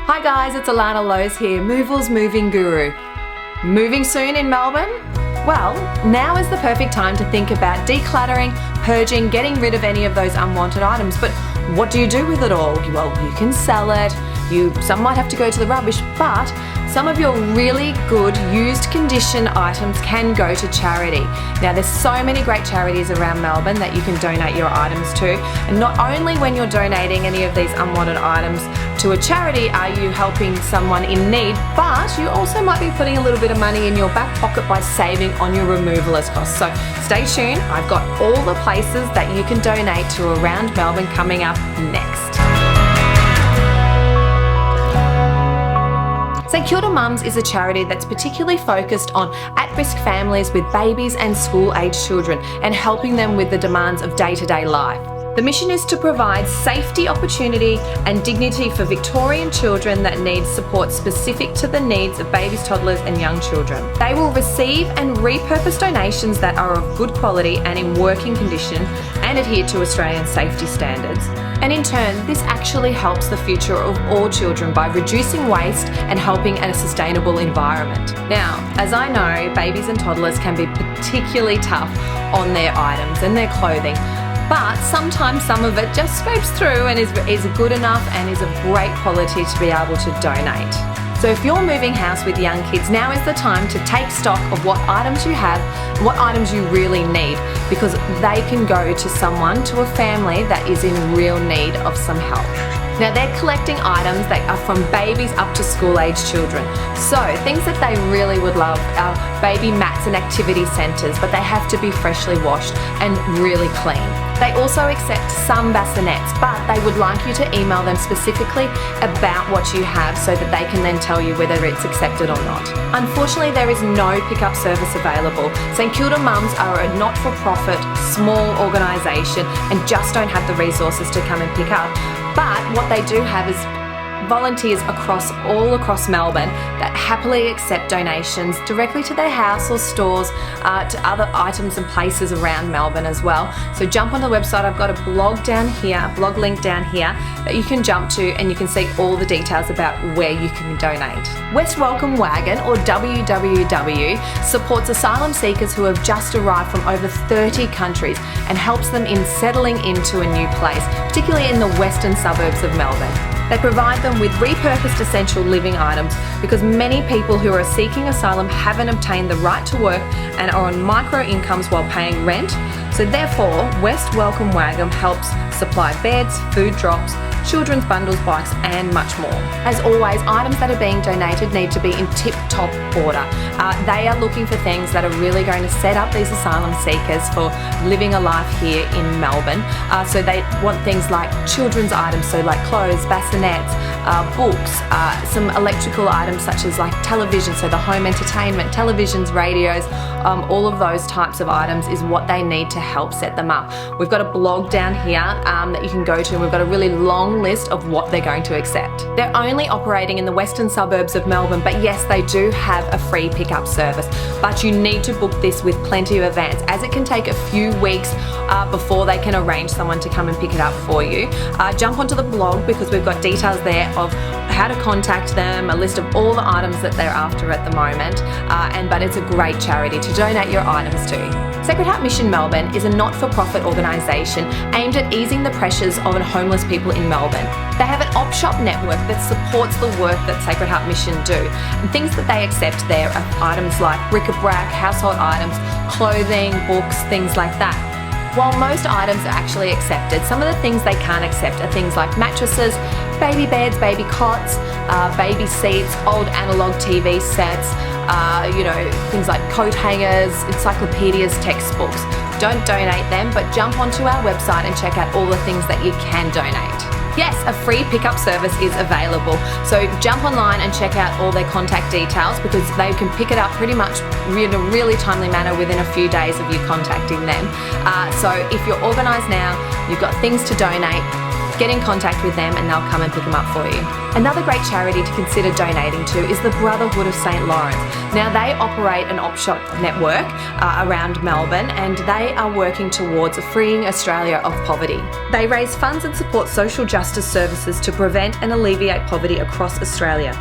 Hi guys, it's Alana Lowe's here, Moveal's moving guru. Moving soon in Melbourne? Well, now is the perfect time to think about decluttering, purging, getting rid of any of those unwanted items. But what do you do with it all? Well, you can sell it, some might have to go to the rubbish, but some of your really good used condition items can go to charity. Now there's so many great charities around Melbourne that you can donate your items to, and not only when you're donating any of these unwanted items to a charity are you helping someone in need, but you also might be putting a little bit of money in your back pocket by saving on your removalist costs. So stay tuned, I've got all the places that you can donate to around Melbourne coming up next. St Kilda Mums is a charity that's particularly focused on at-risk families with babies and school-aged children and helping them with the demands of day-to-day life. The mission is to provide safety, opportunity and dignity for Victorian children that need support specific to the needs of babies, toddlers and young children. They will receive and repurpose donations that are of good quality and in working condition and adhere to Australian safety standards. And in turn, this actually helps the future of all children by reducing waste and helping a sustainable environment. Now, as I know, babies and toddlers can be particularly tough on their items and their clothing, but sometimes some of it just scrapes through and is good enough and is of great quality to be able to donate. So if you're moving house with young kids, now is the time to take stock of what items you have and what items you really need, because they can go to someone, to a family that is in real need of some help. Now they're collecting items that are from babies up to school-aged children. So things that they really would love are baby mats and activity centres, but they have to be freshly washed and really clean. They also accept some bassinets, but they would like you to email them specifically about what you have so that they can then tell you whether it's accepted or not. Unfortunately, there is no pickup service available. St Kilda Mums are a not-for-profit, small organisation and just don't have the resources to come and pick up. But what they do have is volunteers all across Melbourne that happily accept donations directly to their house or stores, to other items and places around Melbourne as well. So jump on the website, I've got a blog down here, a blog link down here that you can jump to and you can see all the details about where you can donate. West Welcome Wagon, or WWW, supports asylum seekers who have just arrived from over 30 countries and helps them in settling into a new place, particularly in the western suburbs of Melbourne. They provide them with repurposed essential living items because many people who are seeking asylum haven't obtained the right to work and are on micro incomes while paying rent. So therefore, West Welcome Wagon helps supply beds, food drops, children's bundles, bikes and much more. As always, items that are being donated need to be in tip-top order. They are looking for things that are really going to set up these asylum seekers for living a life here in Melbourne. So they want things like children's items, so like clothes, bassinets, books, some electrical items such as like television, so the home entertainment, televisions, radios, all of those types of items is what they need to help set them up. We've got a blog down here that you can go to, and we've got a really long list of what they're going to accept. They're only operating in the western suburbs of Melbourne, but yes, they do have a free pickup service, but you need to book this with plenty of advance, as it can take a few weeks before they can arrange someone to come and pick it up for you. Jump onto the blog because we've got details there of how to contact them, a list of all the items that they're after at the moment, but it's a great charity to donate your items to. Sacred Heart Mission Melbourne is a not-for-profit organisation aimed at easing the pressures of homeless people in Melbourne. They have an op-shop network that supports the work that Sacred Heart Mission do. And things that they accept there are items like bric-a-brac, household items, clothing, books, things like that. While most items are actually accepted, some of the things they can't accept are things like mattresses, baby beds, baby cots, baby seats, old analogue TV sets, things like coat hangers, encyclopedias, textbooks. Don't donate them, but jump onto our website and check out all the things that you can donate. Yes, a free pickup service is available. So jump online and check out all their contact details because they can pick it up pretty much in a really timely manner within a few days of you contacting them. So if you're organised now, you've got things to donate, get in contact with them and they'll come and pick them up for you. Another great charity to consider donating to is the Brotherhood of St. Lawrence. Now, they operate an op shop network around Melbourne, and they are working towards freeing Australia of poverty. They raise funds and support social justice services to prevent and alleviate poverty across Australia.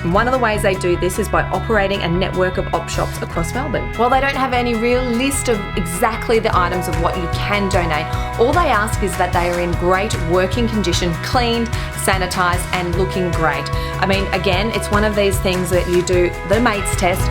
And one of the ways they do this is by operating a network of op shops across Melbourne. While they don't have any real list of exactly the items of what you can donate, all they ask is that they are in great working condition, cleaned, sanitised and looking great. I mean, again, it's one of these things that you do the mates test.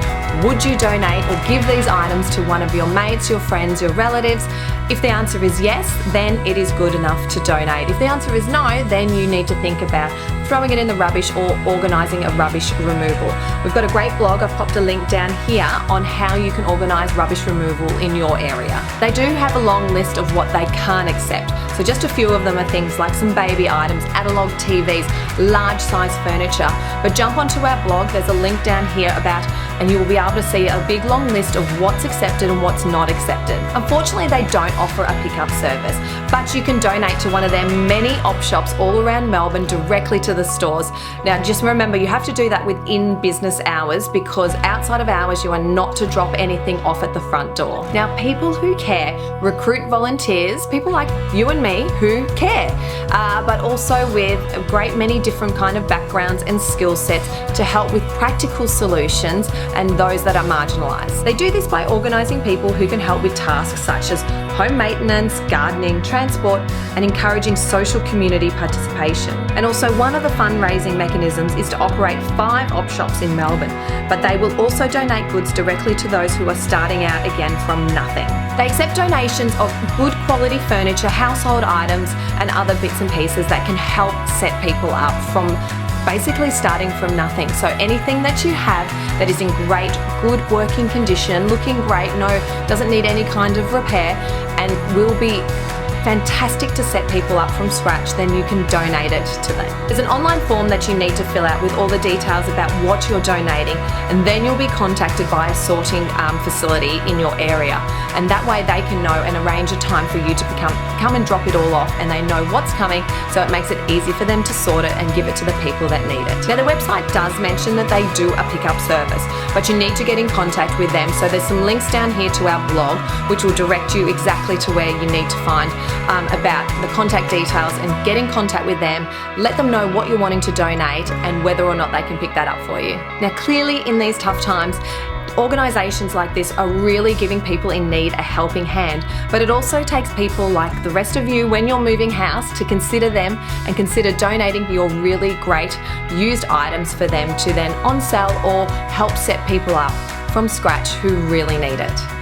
Would you donate or give these items to one of your mates, your friends, your relatives? If the answer is yes, then it is good enough to donate. If the answer is no, then you need to think about throwing it in the rubbish or organising a rubbish removal. We've got a great blog. I've popped a link down here on how you can organise rubbish removal in your area. They do have a long list of what they can't accept. So just a few of them are things like some baby items, analogue TVs, large size furniture. But jump onto our blog, there's a link down here and you will be able to see a big long list of what's accepted and what's not accepted. Unfortunately, they don't offer a pickup service, but you can donate to one of their many op shops all around Melbourne directly to the stores. Now, just remember, you have to do that within business hours, because outside of hours, you are not to drop anything off at the front door. Now, people who care recruit volunteers, people like you and me who care, but also with a great many different kind of backgrounds and skill sets to help with practical solutions and those that are marginalised. They do this by organising people who can help with tasks such as home maintenance, gardening, transport, and encouraging social community participation. And also, one of the fundraising mechanisms is to operate 5 op shops in Melbourne, but they will also donate goods directly to those who are starting out again from nothing. They accept donations of good quality furniture, household items, and other bits and pieces that can help set people up from basically starting from nothing. So anything that you have that is in great, good working condition, looking great, doesn't need any kind of repair, and will be fantastic to set people up from scratch, then you can donate it to them. There's an online form that you need to fill out with all the details about what you're donating, and then you'll be contacted by a sorting facility in your area, and that way they can know and arrange a time for you to come and drop it all off, and they know what's coming, so it makes it easy for them to sort it and give it to the people that need it. Now, the website does mention that they do a pickup service, but you need to get in contact with them, so there's some links down here to our blog which will direct you exactly to where you need to find about the contact details, and get in contact with them, let them know what you're wanting to donate and whether or not they can pick that up for you. Now, clearly in these tough times, organisations like this are really giving people in need a helping hand, but it also takes people like the rest of you when you're moving house to consider them and consider donating your really great used items for them to then on sell or help set people up from scratch who really need it.